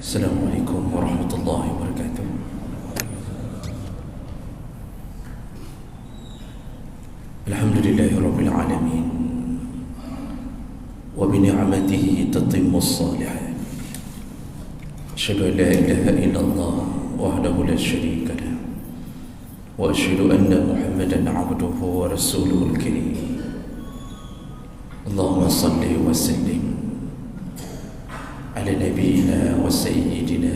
Assalamualaikum warahmatullahi wabarakatuh. Alhamdulillahi rabbil alamin, wa bi ni'matihi tatimmu as-salihat. Asyhadu an la ilaha illallah wahdahu la syarika lah, wa asyhadu anna Muhammadan 'abduhu wa rasuluhul karim. Allahumma salli wa sallim ala nabiyyina wa sayyidina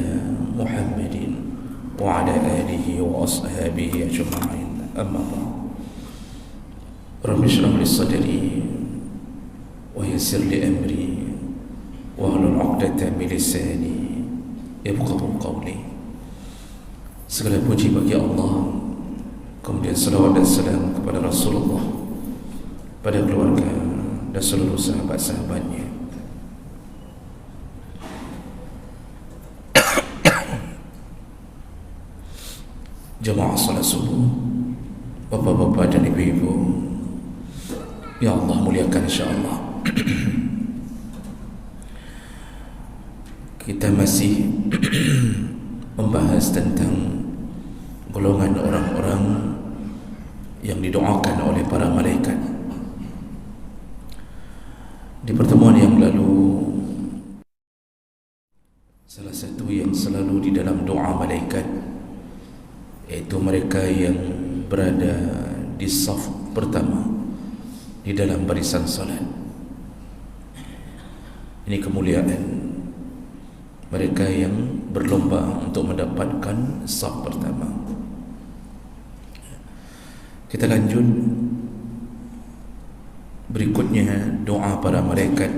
Muhammadin wa ala alihi wa ashabihi ajma'in. Amma ba'd. Rabbi shrah li sadri wa yassir li amri wa hlul 'uqdatam min lisani yafqahu qawli. Segala puji bagi Allah, kemudian salawat dan salam kepada Rasulullah, pada keluarga dan seluruh sahabat-sahabatnya. Jemaah salat subuh, bapa-bapa dan ibu-ibu, ya Allah muliakan insya-Allah. Kita masih membahas tentang golongan orang-orang yang didoakan oleh para malaikat. Di pertemuan yang lalu, salah satu yang selalu di dalam doa malaikat yaitu mereka yang berada di saf pertama di dalam barisan salat. Ini kemuliaan mereka yang berlomba untuk mendapatkan saf pertama. Kita lanjut. Berikutnya, doa para malaikat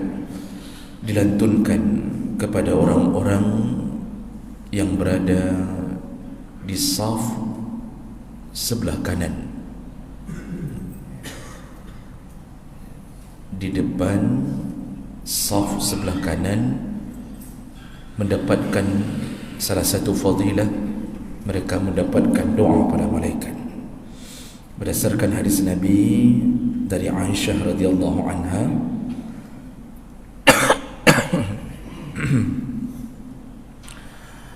dilantunkan kepada orang-orang yang berada di saf sebelah kanan, di depan saf sebelah kanan, mendapatkan salah satu fadilah. Mereka mendapatkan doa para malaikat berdasarkan hadis Nabi dari Aisyah radhiyallahu anha.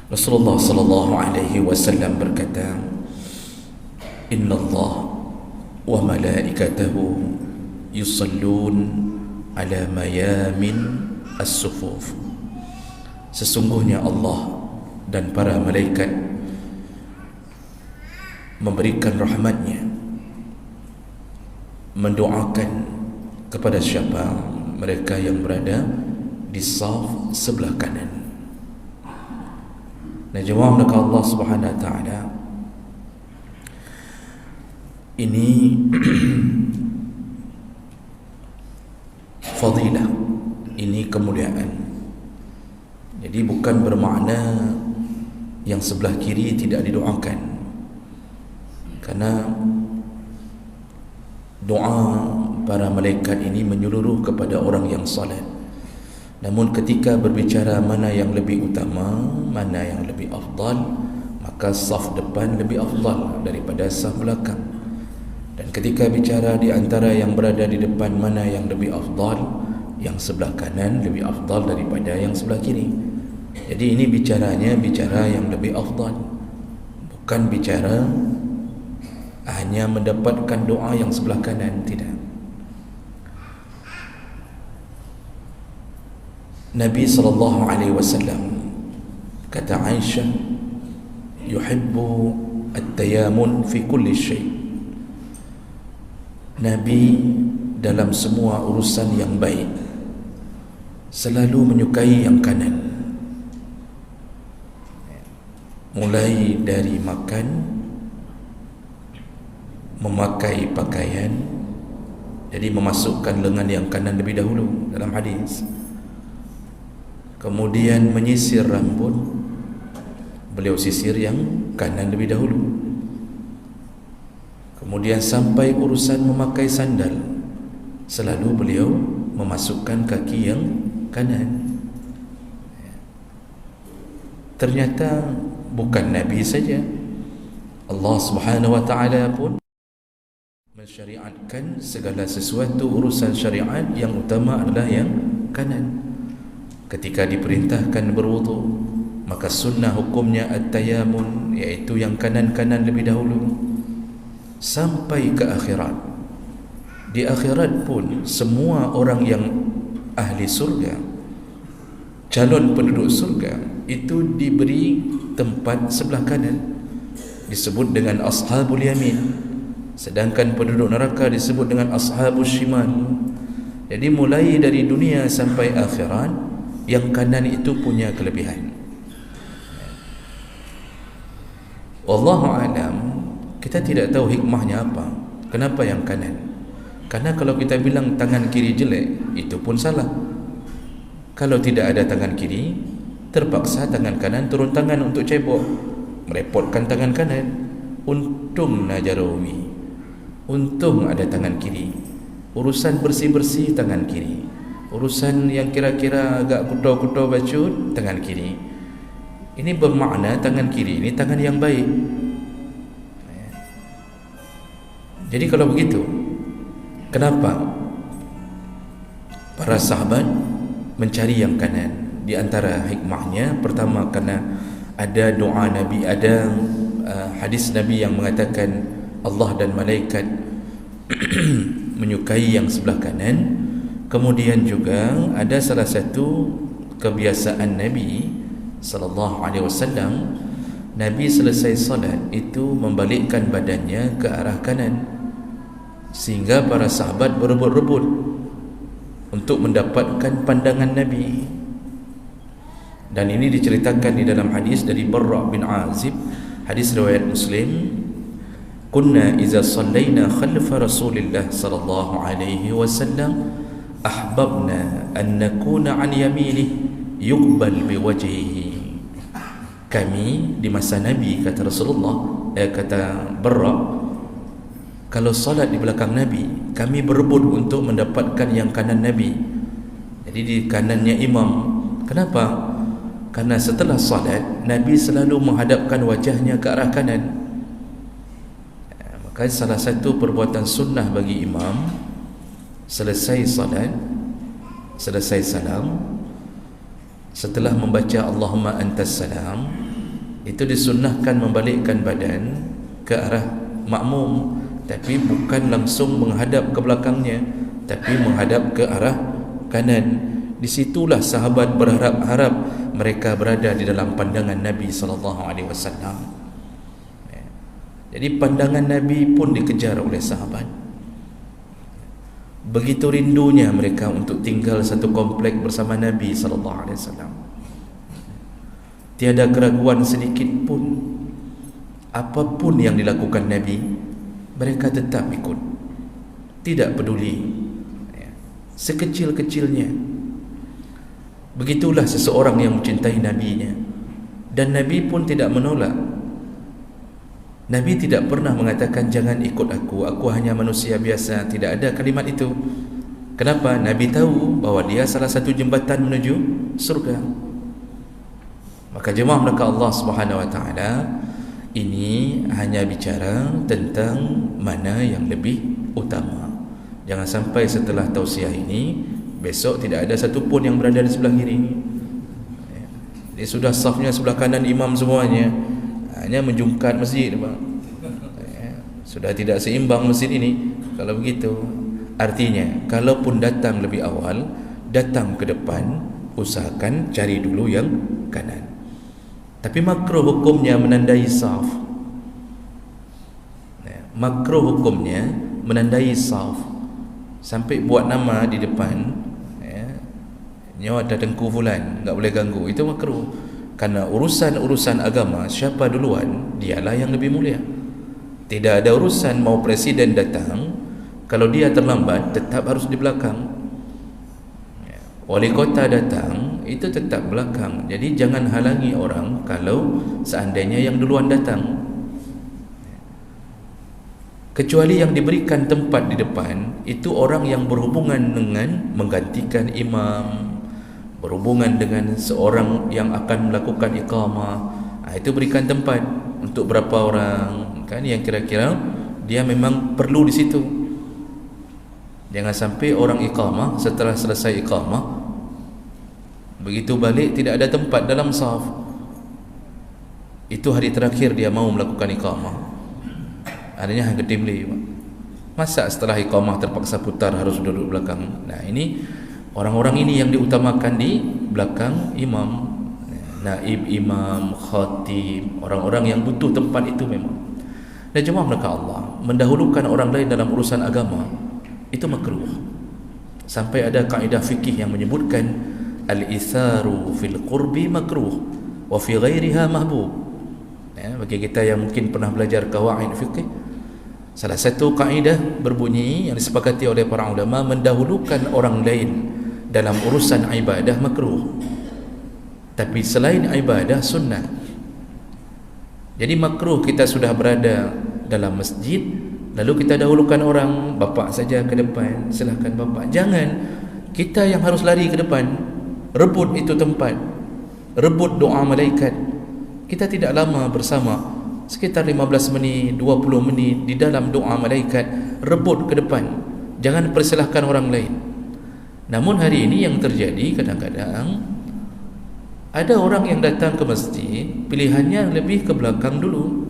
Rasulullah sallallahu alaihi wasallam berkata, "Inna Allah wa malaikatahu yusallun ala mayamin as-sufuf." Sesungguhnya Allah dan para malaikat memberikan rahmatnya, mendoakan kepada siapa? Mereka yang berada di saf sebelah kanan. Nah, jawab dekat Allah Subhanahu wa taala. Ini fadilah, ini kemuliaan. Jadi bukan bermakna yang sebelah kiri tidak didoakan, karena doa para malaikat ini menyeluruh kepada orang yang salat. Namun ketika berbicara mana yang lebih utama, mana yang lebih afdal, maka saf depan lebih afdal daripada saf belakang. Dan ketika bicara di antara yang berada di depan mana yang lebih afdal, yang sebelah kanan lebih afdal daripada yang sebelah kiri. Jadi ini bicaranya bicara yang lebih afdal, bukan bicara hanya mendapatkan doa yang sebelah kanan, tidak. Nabi sallallahu alaihi wasallam kata Aisyah, yuhibbu at-tayamun fi kulli syai'. Nabi dalam semua urusan yang baik selalu menyukai yang kanan, mulai dari makan, memakai pakaian, jadi memasukkan lengan yang kanan lebih dahulu dalam hadis. Kemudian menyisir rambut, beliau sisir yang kanan lebih dahulu. Kemudian sampai urusan memakai sandal, selalu beliau memasukkan kaki yang kanan. Ternyata bukan Nabi saja, Allah Subhanahu wa taala pun mensyariatkan segala sesuatu urusan syariat yang utama adalah yang kanan. Ketika diperintahkan berwudu, Maka sunnah hukumnya at-tayamun, iaitu yang kanan-kanan lebih dahulu, sampai ke akhirat. Di akhirat pun semua orang yang ahli surga, calon penduduk surga, itu diberi tempat sebelah kanan, disebut dengan ashabul yamin, sedangkan penduduk neraka disebut dengan ashabul shimal. Jadi mulai dari dunia sampai akhirat, yang kanan itu punya kelebihan. Wallahu a'lam, kita tidak tahu hikmahnya apa. Kenapa yang kanan? Karena kalau kita bilang tangan kiri jelek, itu pun salah. Kalau tidak ada tangan kiri, terpaksa tangan kanan turun tangan untuk cebok, merepotkan tangan kanan. Untung Najarawi, untung ada tangan kiri. Urusan bersih-bersih tangan kiri, urusan yang kira-kira agak kuto-kuto bacut tangan kiri. Ini bermakna tangan kiri ini tangan yang baik. Jadi kalau begitu, kenapa para sahabat mencari yang kanan? Di antara hikmahnya, pertama karena ada doa Nabi, ada hadis Nabi yang mengatakan Allah dan malaikat menyukai yang sebelah kanan. Kemudian juga ada salah satu kebiasaan Nabi sallallahu alaihi wasallam, Nabi selesai salat itu membalikkan badannya ke arah kanan, sehingga para sahabat berebut-rebut untuk mendapatkan pandangan Nabi. Dan ini diceritakan di dalam hadis dari Barra bin Azib, hadis riwayat Muslim, kunna iza sallaina khalfa Rasulillah sallallahu alaihi wasallam ahbabna an nakuna an yaminih yuqbal biwajhihi. Kami di masa Nabi, kata Rasulullah, kata Barra, kalau salat di belakang Nabi, kami berebut untuk mendapatkan yang kanan Nabi. Jadi di kanannya imam. Kenapa? Karena setelah salat, Nabi selalu menghadapkan wajahnya ke arah kanan. Maka salah satu perbuatan sunnah bagi imam, selesai salat, selesai salam, setelah membaca Allahumma antas salam, itu disunnahkan membalikkan badan ke arah makmum, tapi bukan langsung menghadap ke belakangnya, tapi menghadap ke arah kanan. Disitulah sahabat berharap-harap mereka berada di dalam pandangan Nabi SAW. Jadi pandangan Nabi pun dikejar oleh sahabat. Begitu rindunya mereka untuk tinggal satu komplek bersama Nabi SAW. Tiada keraguan sedikit pun, apapun yang dilakukan Nabi, mereka tetap ikut, tidak peduli sekecil-kecilnya. Begitulah seseorang yang mencintai Nabi-Nya. Dan Nabi pun tidak menolak. Nabi tidak pernah mengatakan jangan ikut aku hanya manusia biasa. Tidak ada kalimat itu. Kenapa? Nabi tahu bahawa dia salah satu jembatan menuju surga. Maka jemaah mereka Allah Subhanahu Wa Taala, ini hanya bicara tentang mana yang lebih utama. Jangan sampai setelah tausiah ini besok tidak ada satu pun yang berada di sebelah kiri. Dia sudah safnya sebelah kanan imam semuanya, hanya menjungkat masjid, sudah tidak seimbang masjid ini. Kalau begitu, artinya kalaupun datang lebih awal, datang ke depan, usahakan cari dulu yang kanan. Tapi makruh hukumnya menandai saf. Makruh hukumnya menandai saf, sampai buat nama di depan, nyawa ada tengku fulan, tak boleh ganggu. Itu makruh. Karena urusan-urusan agama, siapa duluan, dialah yang lebih mulia. Tidak ada urusan mau presiden datang, kalau dia terlambat tetap harus di belakang. Wali kota datang, itu tetap belakang. Jadi jangan halangi orang kalau seandainya yang duluan datang. Kecuali yang diberikan tempat di depan, itu orang yang berhubungan dengan menggantikan imam, berhubungan dengan seorang yang akan melakukan iqamah. Itu berikan tempat untuk berapa orang, kan, yang kira-kira dia memang perlu di situ. Jangan sampai orang iqamah, setelah selesai iqamah, begitu balik tidak ada tempat dalam saf. itu hari terakhir dia mau melakukan iqamah, adanya hang ketim li. Masa setelah iqamah terpaksa putar harus duduk belakang? Nah, ini orang-orang ini yang diutamakan di belakang imam, naib imam, khatib, orang-orang yang butuh tempat itu memang. Dan jemaah mereka Allah, mendahulukan orang lain dalam urusan agama itu makruh. Sampai ada kaedah fikih yang menyebutkan al-itharu fil qurbi makruh wa fi ghairiha mahbub. Ya, bagi kita yang mungkin pernah belajar qawaid fikih, salah satu kaedah berbunyi yang disepakati oleh para ulama, mendahulukan orang lain dalam urusan ibadah makruh, tapi selain ibadah sunnah. Jadi makruh kita sudah berada dalam masjid, lalu kita dahulukan orang, bapak saja ke depan, silahkan bapak. Jangan, kita yang harus lari ke depan, rebut itu tempat, rebut doa malaikat. Kita tidak lama bersama, sekitar 15 menit, 20 menit di dalam doa malaikat, rebut ke depan, jangan persilahkan orang lain. Namun hari ini yang terjadi, kadang-kadang ada orang yang datang ke masjid, pilihannya lebih ke belakang dulu,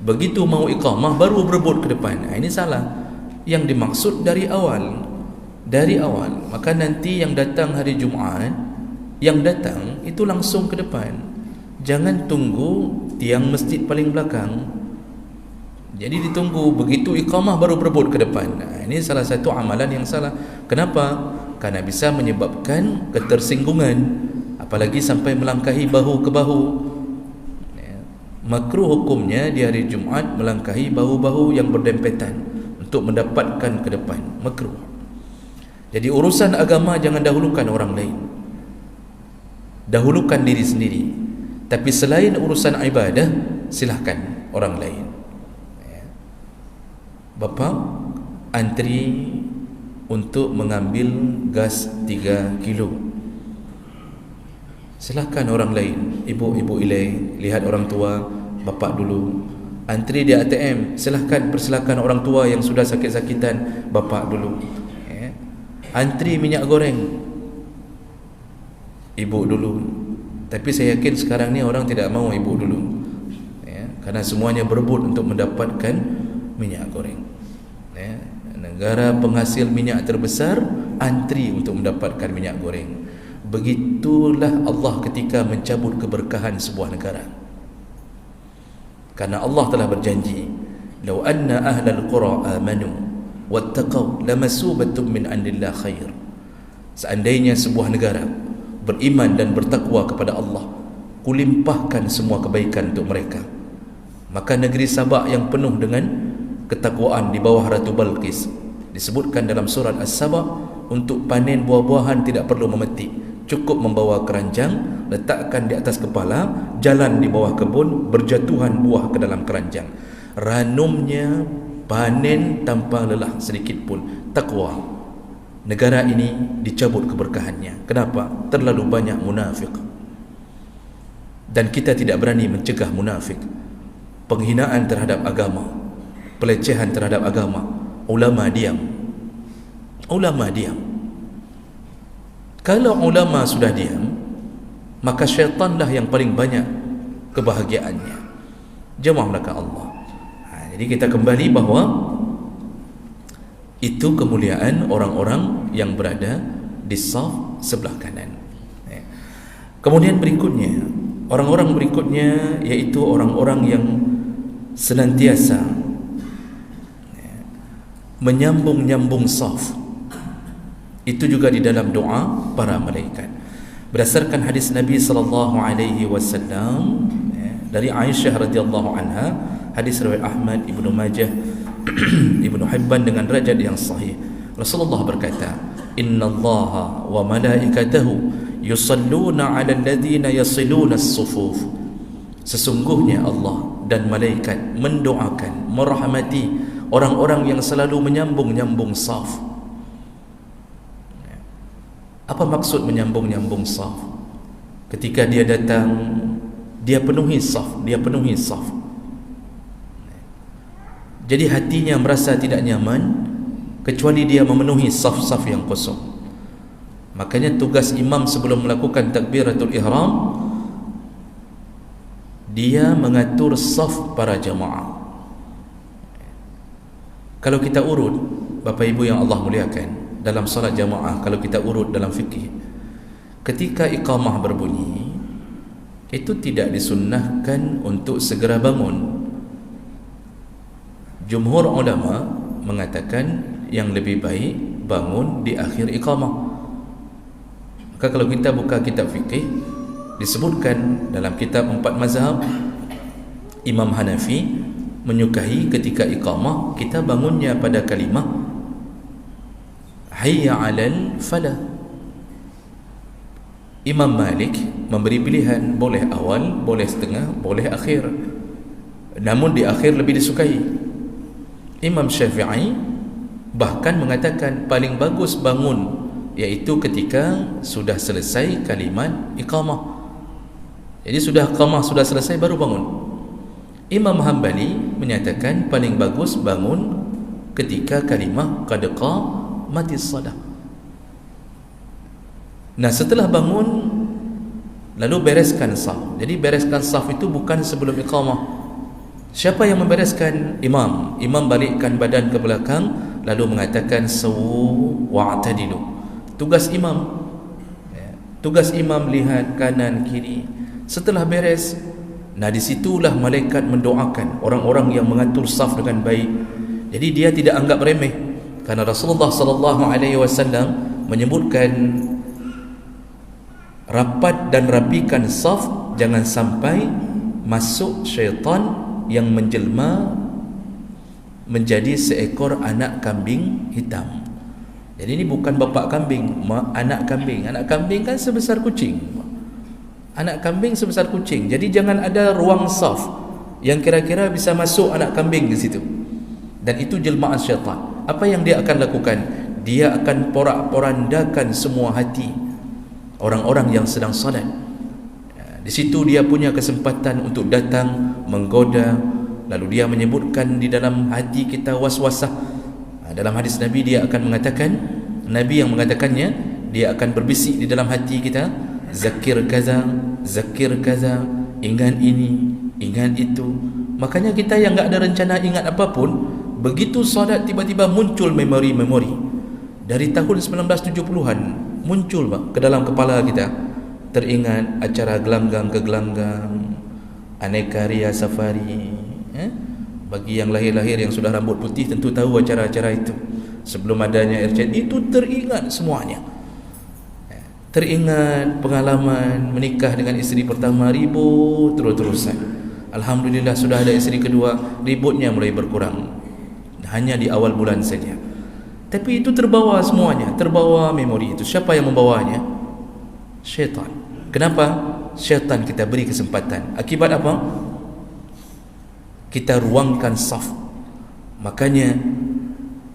begitu mau iqamah baru berebut ke depan. Ini salah. Yang dimaksud dari awal, maka nanti yang datang hari Jumaat, yang datang itu langsung ke depan, jangan tunggu tiang masjid paling belakang. Jadi ditunggu begitu iqamah baru berebut ke depan. Ini salah satu amalan yang salah. Kenapa? Karena bisa menyebabkan ketersinggungan, apalagi sampai melangkahi bahu ke bahu. Makruh hukumnya di hari Jumaat melangkahi bahu-bahu yang berdempetan untuk mendapatkan ke depan, makruh. Jadi urusan agama jangan dahulukan orang lain, dahulukan diri sendiri. Tapi selain urusan ibadah, silahkan orang lain. Bapa antri untuk mengambil gas 3 kilo, silahkan orang lain. Ibu-ibu ilai, lihat orang tua, bapak dulu. Antri di ATM, persilahkan orang tua yang sudah sakit-sakitan, bapak dulu. Antri minyak goreng, ibu dulu. Tapi saya yakin sekarang ni orang tidak mau ibu dulu, karena semuanya berebut untuk mendapatkan minyak goreng. Negara penghasil minyak terbesar antri untuk mendapatkan minyak goreng. Begitulah Allah ketika mencabut keberkahan sebuah negara. Karena Allah telah berjanji, "Lau anna ahlal qura amanu wattaqau lamasubatun min indillah khair." Seandainya sebuah negara beriman dan bertakwa kepada Allah, kulimpahkan semua kebaikan untuk mereka. Maka negeri Sabak yang penuh dengan ketakwaan di bawah Ratu Balqis, disebutkan dalam surat As-Saba, untuk panen buah-buahan tidak perlu memetik, cukup membawa keranjang, letakkan di atas kepala, jalan di bawah kebun, berjatuhan buah ke dalam keranjang. Ranumnya panen tanpa lelah sedikit pun. Takwa. Negara ini dicabut keberkahannya. Kenapa? Terlalu banyak munafik. Dan kita tidak berani mencegah munafik. Penghinaan terhadap agama, pelecehan terhadap agama, ulama diam. Kalau ulama sudah diam, maka syaitanlah yang paling banyak kebahagiaannya. Jemaah mereka Allah. Jadi kita kembali bahawa itu kemuliaan orang-orang yang berada di saf sebelah kanan. Kemudian berikutnya, orang-orang berikutnya yaitu orang-orang yang senantiasa menyambung-nyambung saf. Itu juga di dalam doa para malaikat. Berdasarkan hadis Nabi sallallahu alaihi wasallam dari Aisyah radhiyallahu anha, hadis riwayat Ahmad, Ibnu Majah, Ibnu Hibban dengan derajat yang sahih. Rasulullah berkata, "Innallaha wa malaikatahu yusalluna 'alal ladzina yasiluna as-sufuf." Sesungguhnya Allah dan malaikat mendoakan, merahmati orang-orang yang selalu menyambung-nyambung saf. Apa maksud menyambung-nyambung saf? Ketika dia datang, dia penuhi saf. Jadi hatinya merasa tidak nyaman kecuali dia memenuhi saf-saf yang kosong. Makanya tugas imam sebelum melakukan takbiratul ihram, dia mengatur saf para jamaah. Kalau kita urut, Bapak Ibu yang Allah muliakan, dalam salat jamaah, kalau kita urut dalam fikih, ketika iqamah berbunyi, itu tidak disunnahkan untuk segera bangun. Jumhur ulama mengatakan yang lebih baik bangun di akhir iqamah. Maka kalau kita buka kitab fikih, disebutkan dalam kitab 4 mazhab, Imam Hanafi menyukai ketika iqamah kita bangunnya pada kalimah hayya 'alal falah. Imam Malik memberi pilihan, boleh awal, boleh setengah, boleh akhir, namun di akhir lebih disukai. Imam Syafi'i bahkan mengatakan paling bagus bangun iaitu ketika sudah selesai kalimat iqamah. Jadi sudah iqamah sudah selesai baru bangun. Imam Hanbali menyatakan paling bagus bangun ketika kalimah qad qamatis shalah. Nah, setelah bangun lalu bereskan saf. Jadi bereskan saf itu bukan sebelum iqamah. Siapa yang membereskan? Imam. Imam balikkan badan ke belakang lalu mengatakan sawu wa'tadilu. Tugas imam. Tugas imam lihat kanan kiri. Setelah beres, nah disitulah malaikat mendoakan orang-orang yang mengatur saf dengan baik. Jadi dia tidak anggap remeh, karena Rasulullah sallallahu alaihi wasallam menyebutkan rapat dan rapikan saf, jangan sampai masuk syaitan yang menjelma menjadi seekor anak kambing hitam. Jadi ini bukan bapak kambing, anak kambing. Anak kambing kan sebesar kucing. Anak kambing sebesar kucing. Jadi jangan ada ruang saf yang kira-kira bisa masuk anak kambing di situ. Dan itu jelmaan syaitan. Apa yang dia akan lakukan? Dia akan porak-porandakan semua hati orang-orang yang sedang salat. Di situ dia punya kesempatan untuk datang menggoda. Lalu dia menyebutkan di dalam hati kita waswasah. Dalam hadis Nabi dia akan mengatakan, Nabi yang mengatakannya, dia akan berbisik di dalam hati kita, zakir kaza, ingat ini, ingat itu. Makanya kita yang enggak ada rencana ingat apapun, begitu salat tiba-tiba muncul memori-memori dari tahun 1970-an muncul ke dalam kepala kita. Teringat acara gelanggang ke gelanggang, aneka ria safari. Bagi yang lahir-lahir yang sudah rambut putih tentu tahu acara-acara itu. Sebelum adanya RCT itu teringat semuanya. Teringat pengalaman menikah dengan isteri pertama, ribut terus-terusan. Alhamdulillah sudah ada isteri kedua, ributnya mulai berkurang. Hanya di awal bulan saja. Tapi itu terbawa semuanya, terbawa memori itu. Siapa yang membawanya? Syaitan. Kenapa? Syaitan kita beri kesempatan. Akibat apa? Kita ruangkan saf. Makanya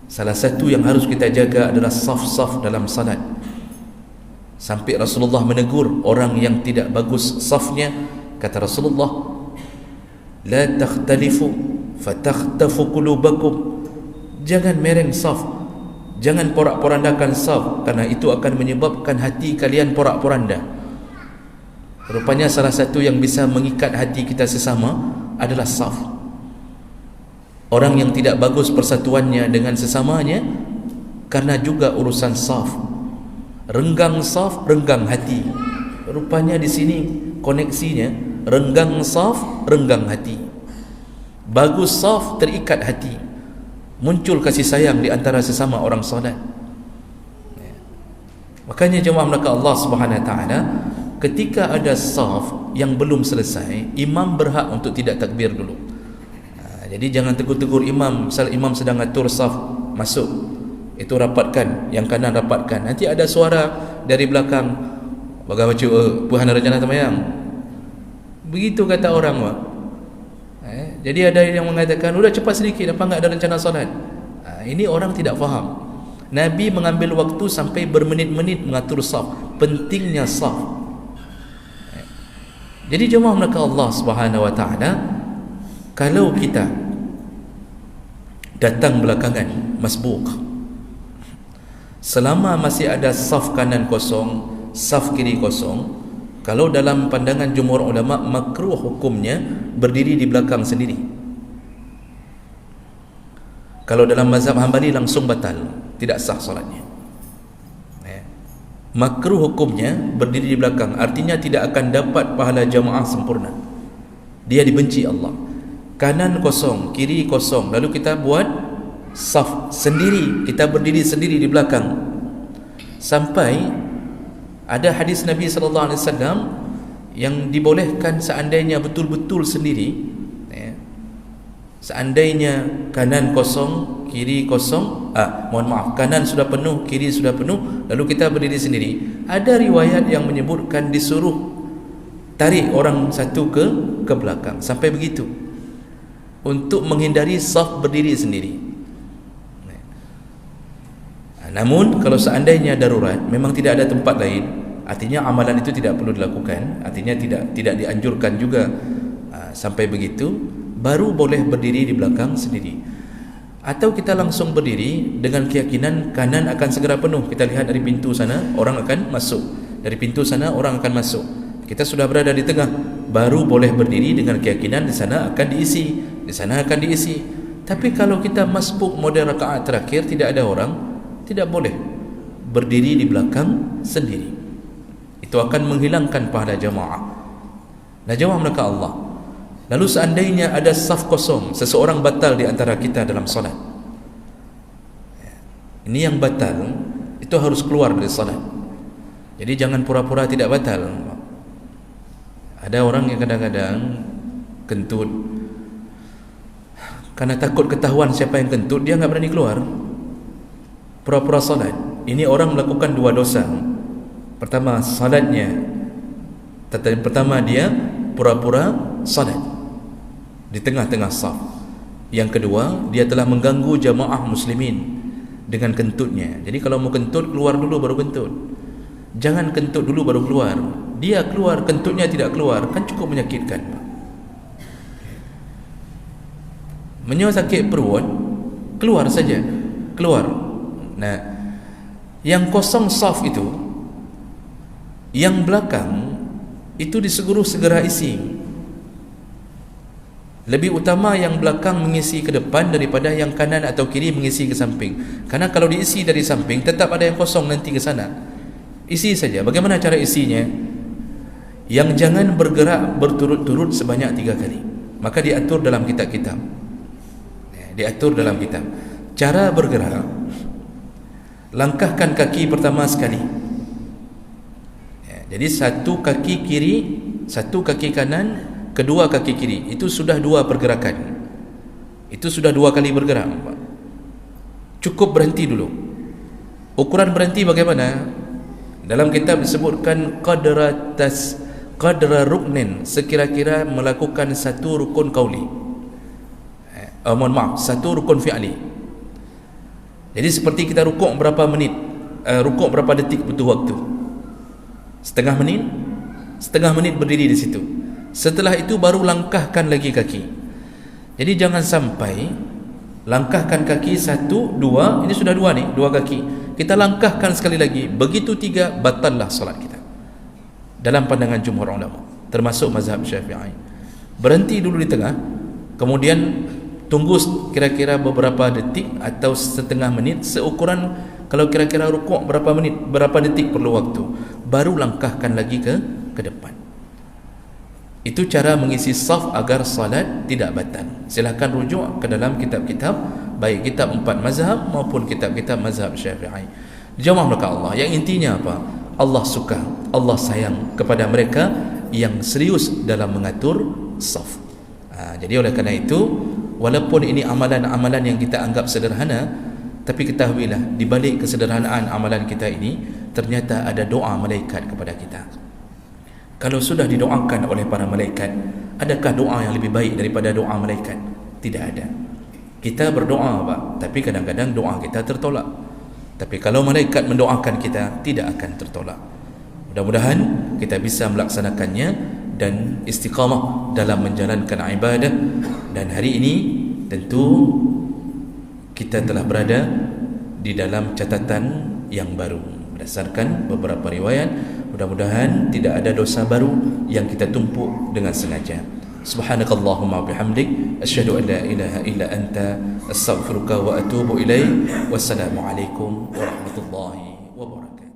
salah satu yang harus kita jaga adalah saf-saf dalam salat. Sampai Rasulullah menegur orang yang tidak bagus safnya. Kata Rasulullah, la takhtalifu fatakhtafu qulubakum. Jangan mereng saf, jangan porak-porandakan saf, karena itu akan menyebabkan hati kalian porak-poranda. Rupanya salah satu yang bisa mengikat hati kita sesama adalah saf. Orang yang tidak bagus persatuannya dengan sesamanya karena juga urusan saf. Renggang saf, renggang hati. Rupanya di sini koneksinya, renggang saf, renggang hati. Bagus saf, terikat hati. Muncul kasih sayang di antara sesama orang salat. Makanya jemaah maka Allah Subhanahu wa taala, ketika ada saf yang belum selesai, imam berhak untuk tidak takbir dulu. Jadi jangan tegur-tegur imam. Misal imam sedang atur saf masuk, itu rapatkan, yang kanan rapatkan. Nanti ada suara dari belakang, baga baca puhana rencana tamayang. Begitu kata orang, Pak. Jadi ada yang mengatakan, udah cepat sedikit, apa enggak ada rencana salat. Ini orang tidak faham. Nabi mengambil waktu sampai bermenit-menit mengatur saf. Pentingnya saf. Jadi jemaah mereka Allah Subhanahu wa taala, kalau kita datang belakangan masbuk, selama masih ada saf kanan kosong, saf kiri kosong, Kalau dalam pandangan jumhur ulama, makruh hukumnya berdiri di belakang sendiri. Kalau dalam mazhab Hambali langsung batal, tidak sah solatnya. Makruh hukumnya berdiri di belakang, artinya tidak akan dapat pahala jamaah sempurna. Dia dibenci Allah. Kanan kosong, kiri kosong, lalu kita buat saf sendiri, kita berdiri sendiri di belakang. Sampai ada hadis Nabi SAW yang dibolehkan seandainya betul-betul sendiri, seandainya kanan kosong, kiri kosong, kanan sudah penuh, kiri sudah penuh, lalu kita berdiri sendiri. Ada riwayat yang menyebutkan disuruh tarik orang satu ke belakang, sampai begitu, untuk menghindari saf berdiri sendiri. Namun kalau seandainya darurat, memang tidak ada tempat lain, artinya amalan itu tidak perlu dilakukan, artinya tidak dianjurkan juga. Sampai begitu baru boleh berdiri di belakang sendiri. Atau kita langsung berdiri dengan keyakinan kanan akan segera penuh. Kita lihat dari pintu sana, orang akan masuk. Dari pintu sana, orang akan masuk. Kita sudah berada di tengah, baru boleh berdiri dengan keyakinan di sana akan diisi, di sana akan diisi. Tapi kalau kita masbuk model rakaat terakhir, tidak ada orang, tidak boleh berdiri di belakang sendiri. Itu akan menghilangkan pahala jamaah. Nah, jamaah mereka Allah. Lalu seandainya ada saf kosong, seseorang batal di antara kita dalam solat, ini yang batal itu harus keluar dari solat. Jadi jangan pura-pura tidak batal. Ada orang yang kadang-kadang kentut, karena takut ketahuan siapa yang kentut, dia nggak berani keluar, pura-pura solat. Ini orang melakukan dua dosa. Pertama, salatnya, pertama dia pura-pura solat di tengah-tengah saf. Yang kedua, dia telah mengganggu jamaah muslimin dengan kentutnya. Jadi kalau mau kentut, keluar dulu baru kentut. Jangan kentut dulu baru keluar. Dia keluar, kentutnya tidak keluar, kan cukup menyakitkan. Sakit perut, keluar saja, keluar. Nah, yang kosong saf itu, yang belakang itu disuruh segera isi. Lebih utama yang belakang mengisi ke depan daripada yang kanan atau kiri mengisi ke samping. Karena kalau diisi dari samping, tetap ada yang kosong nanti ke sana. Isi saja. Bagaimana cara isinya? Yang jangan bergerak berturut-turut sebanyak 3 kali. Maka diatur dalam kitab-kitab. Diatur dalam kitab. Cara bergerak, langkahkan kaki pertama sekali. Jadi satu kaki kiri, satu kaki kanan, kedua kaki kiri. Itu sudah 2 pergerakan. Itu sudah 2 kali bergerak. Cukup berhenti dulu. Ukuran berhenti bagaimana? Dalam kitab disebutkan qadra ruknin, sekira-kira melakukan 1 rukun qauli. Satu rukun fi'li. Jadi seperti kita rukuk berapa menit, rukuk berapa detik butuh waktu? Setengah menit berdiri di situ. Setelah itu baru langkahkan lagi kaki. Jadi jangan sampai langkahkan kaki 1, 2, ini sudah 2 nih, 2 kaki. Kita langkahkan sekali lagi, begitu 3, batallah salat kita. Dalam pandangan jumhur ulama, termasuk mazhab Syafi'i. Berhenti dulu di tengah, kemudian tunggu kira-kira beberapa detik atau setengah menit, seukuran kalau kira-kira rukuk berapa menit, berapa detik perlu waktu, baru langkahkan lagi ke depan. Itu cara mengisi saf agar salat tidak batal. Silakan rujuk ke dalam kitab-kitab, baik kitab 4 mazhab maupun kitab-kitab mazhab Syafi'i. Jamaah mereka Allah, yang intinya apa? Allah suka, Allah sayang kepada mereka yang serius dalam mengatur saf. Jadi oleh kerana itu, walaupun ini amalan-amalan yang kita anggap sederhana, tapi ketahuilah di balik kesederhanaan amalan kita ini ternyata ada doa malaikat kepada kita. Kalau sudah didoakan oleh para malaikat, adakah doa yang lebih baik daripada doa malaikat? Tidak ada. Kita berdoa, Pak, tapi kadang-kadang doa kita tertolak. Tapi kalau malaikat mendoakan kita, tidak akan tertolak. Mudah-mudahan kita bisa melaksanakannya dan istiqamah dalam menjalankan ibadah. Dan hari ini tentu kita telah berada di dalam catatan yang baru berdasarkan beberapa riwayat Mudah-mudahan tidak ada dosa baru yang kita tumpuk dengan sengaja. Subhanakallahumma bihamdik asyhadu an la ilaha illa anta astaghfiruka wa atubu ilaik. Wassalamualaikum warahmatullahi wabarakatuh.